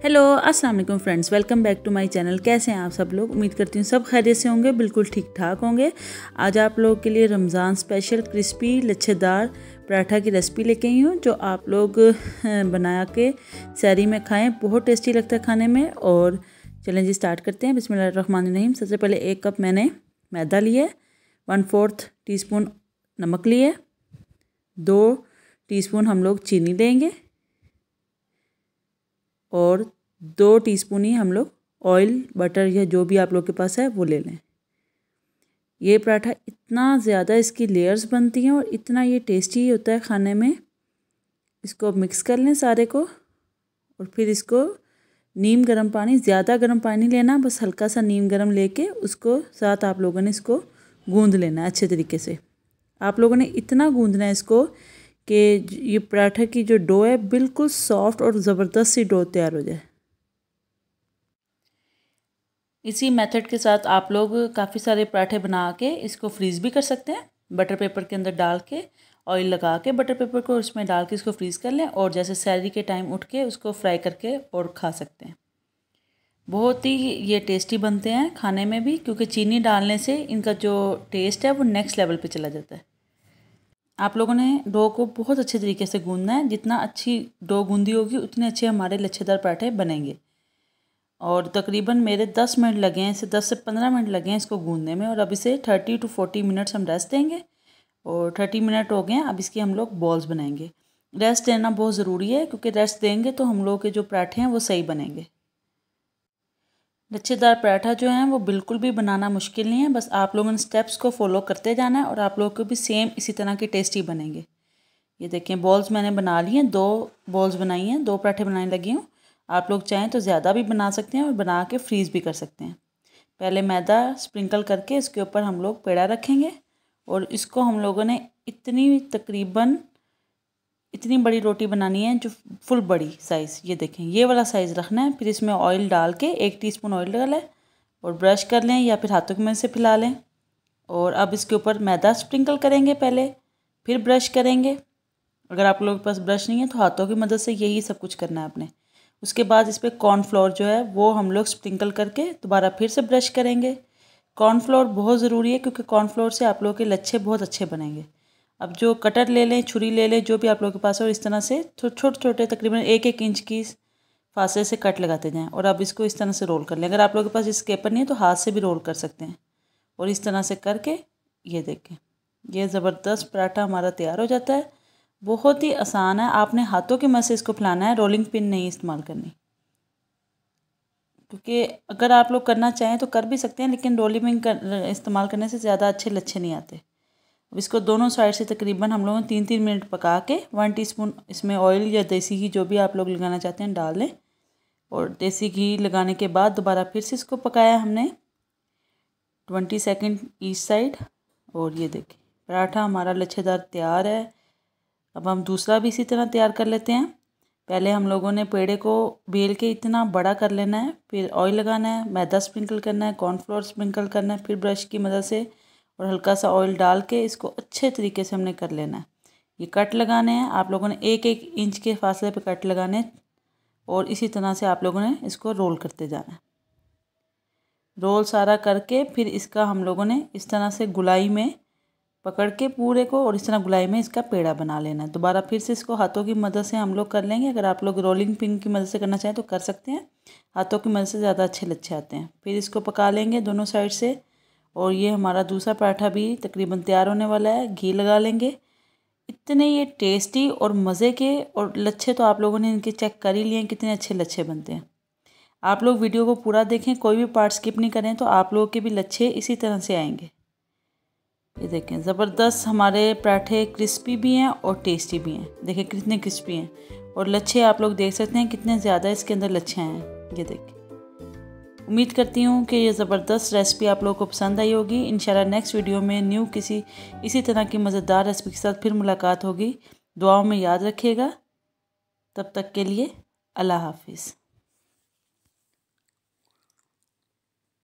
Hello अस्सलाम वालेकुम friends, welcome back to my channel. कैसे हैं आप सब लोग? उम्मीद करती हूँ सब खैरियत से होंगे, बिल्कुल ठीक ठाक होंगे। आज आप लोगों के लिए रमज़ान स्पेशल क्रिस्पी लच्छेदार पराठा की रेसिपी लेके आई हूँ, जो आप लोग बना के सहरी में खाएं। बहुत टेस्टी लगता है खाने में। और चलें जी स्टार्ट करते हैं। बिस्मिल्लाहिर्रहमानिर्रहीम। सबसे पहले 1 कप मैंने मैदा लिया है, 1/4 टीस्पून नमक लिए, 2 टीस्पून हम लोग चीनी लेंगे और 2 टीस्पून ही हम लोग ऑयल बटर या जो भी आप लोग के पास है वो ले लें। ये पराठा इतना ज़्यादा इसकी लेयर्स बनती हैं और इतना ये टेस्टी होता है खाने में। इसको मिक्स कर लें सारे को और फिर इसको नीम गर्म पानी, ज़्यादा गर्म पानी लेना, बस हल्का सा नीम गर्म लेके उसको साथ आप लोगों ने इसको गूंद लेना है अच्छे तरीके से। आप लोगों ने इतना गूंदना है इसको कि ये पराठा की जो डो है बिल्कुल सॉफ्ट और ज़बरदस्त सी डो तैयार हो जाए। इसी मेथड के साथ आप लोग काफ़ी सारे पराठे बना के इसको फ्रीज़ भी कर सकते हैं। बटर पेपर के अंदर डाल के ऑयल लगा के बटर पेपर को उसमें डाल के इसको फ्रीज़ कर लें और जैसे सहरी के टाइम उठ के उसको फ्राई करके और खा सकते हैं। बहुत ही ये टेस्टी बनते हैं खाने में भी, क्योंकि चीनी डालने से इनका जो टेस्ट है वो नेक्स्ट लेवल पे चला जाता है। आप लोगों ने डो को बहुत अच्छे तरीके से गूंदना है। जितना अच्छी डो गूंदी होगी उतने अच्छे हमारे लच्छेदार पराठे बनेंगे। और तकरीबन मेरे 10 मिनट लगे हैं, इसे 10 से 15 मिनट लगे हैं इसको गूंदने में। और अब इसे 30 to 40 मिनट्स हम रेस्ट देंगे। और 30 मिनट हो गए हैं। अब इसकी हम लोग बॉल्स बनाएंगे। रेस्ट देना बहुत ज़रूरी है, क्योंकि रेस्ट देंगे तो हम लोग के जो पराठे हैं वो सही बनेंगे। लच्छेदार पराठा जो है वो बिल्कुल भी बनाना मुश्किल नहीं है, बस आप लोगों ने स्टेप्स को फॉलो करते जाना है और आप लोगों को भी सेम इसी तरह के टेस्टी बनेंगे। ये देखें, बॉल्स मैंने बना ली हैं, 2 बॉल्स बनाई हैं, 2 पराठे बनाने लगी हूँ। आप लोग चाहें तो ज़्यादा भी बना सकते हैं और बना के फ्रीज़ भी कर सकते हैं। पहले मैदा स्प्रिंकल करके इसके ऊपर हम लोग पेड़ा रखेंगे और इसको हम लोगों ने तकरीबन इतनी बड़ी रोटी बनानी है, जो फुल बड़ी साइज़, ये देखें ये वाला साइज़ रखना है। फिर इसमें ऑयल डाल के 1 टीस्पून ऑयल डालें और ब्रश कर लें या फिर हाथों की मदद से फैला लें। और अब इसके ऊपर मैदा स्प्रिंकल करेंगे पहले, फिर ब्रश करेंगे। अगर आप लोगों के पास ब्रश नहीं है तो हाथों की मदद से यही सब कुछ करना है आपने। उसके बाद इस पर कॉर्नफ्लोर जो है वो हम लोग स्प्रिंकल करके दोबारा फिर से ब्रश करेंगे। कॉर्नफ्लोर बहुत ज़रूरी है, क्योंकि कॉर्नफ्लोर से आप लोगों के लच्छे बहुत अच्छे बनेंगे। अब जो कटर ले लें, छुरी ले लें, जो भी आप लोगों के पास है, और इस तरह से छोटे छोटे तकरीबन 1-1 इंच की फासले से कट लगाते जाएँ। और अब इसको इस तरह से रोल कर लें। अगर आप लोगों के पास स्केपर नहीं है तो हाथ से भी रोल कर सकते हैं। और इस तरह से करके ये देखें, ये ज़बरदस्त पराठा हमारा तैयार हो जाता है। बहुत ही आसान है, आपने हाथों की मदद से इसको फैलाना है, रोलिंग पिन नहीं इस्तेमाल करनी। क्योंकि अगर आप लोग करना चाहें तो कर भी सकते हैं, लेकिन रोलिंग पिन इस्तेमाल करने से ज़्यादा अच्छे लच्छे नहीं आते। अब इसको दोनों साइड से तकरीबन हम लोगों ने 3-3 मिनट पका के 1 टीस्पून इसमें ऑयल या देसी घी जो भी आप लोग लगाना चाहते हैं डाल लें। और देसी घी लगाने के बाद दोबारा फिर से इसको पकाया हमने 20 सेकंड ईच साइड। और ये देखिए पराठा हमारा लच्छेदार तैयार है। अब हम दूसरा भी इसी तरह तैयार कर लेते हैं। पहले हम लोगों ने पेड़े को बेल के इतना बड़ा कर लेना है, फिर ऑयल लगाना है, मैदा स्प्रिंकल करना है, कॉर्नफ्लोर स्प्रिंकल करना है, फिर ब्रश की मदद से और हल्का सा ऑयल डाल के इसको अच्छे तरीके से हमने कर लेना है। ये कट लगाने हैं, आप लोगों ने 1-1 इंच के फासले पे कट लगाने हैं। और इसी तरह से आप लोगों ने इसको रोल करते जाना है। रोल सारा करके फिर इसका हम लोगों ने इस तरह से गुलाई में पकड़ के पूरे को, और इस तरह गुलाई में इसका पेड़ा बना लेना है। दोबारा फिर से इसको हाथों की मदद से हम लोग कर लेंगे। अगर आप लोग रोलिंग पिन की मदद से करना चाहें तो कर सकते हैं, हाथों की मदद से ज़्यादा अच्छे लच्छे आते हैं। फिर इसको पका लेंगे दोनों साइड से। और ये हमारा दूसरा पराठा भी तकरीबन तैयार होने वाला है। घी लगा लेंगे। इतने ये टेस्टी और मज़े के, और लच्छे तो आप लोगों ने इनके चेक कर ही लिए हैं कितने अच्छे लच्छे बनते हैं। आप लोग वीडियो को पूरा देखें, कोई भी पार्ट स्किप नहीं करें, तो आप लोगों के भी लच्छे इसी तरह से आएंगे। ये देखें ज़बरदस्त हमारे पराठे क्रिस्पी भी हैं और टेस्टी भी हैं। देखें कितने क्रिस्पी हैं, और लच्छे आप लोग देख सकते हैं कितने ज़्यादा इसके अंदर लच्छे हैं। ये देखें। उम्मीद करती हूँ कि ये ज़बरदस्त रेसिपी आप लोगों को पसंद आई होगी। इंशाल्लाह नेक्स्ट वीडियो में न्यू किसी इसी तरह की मज़ेदार रेसिपी के साथ फिर मुलाकात होगी। दुआओं में याद रखिएगा। तब तक के लिए अल्लाह हाफिज़।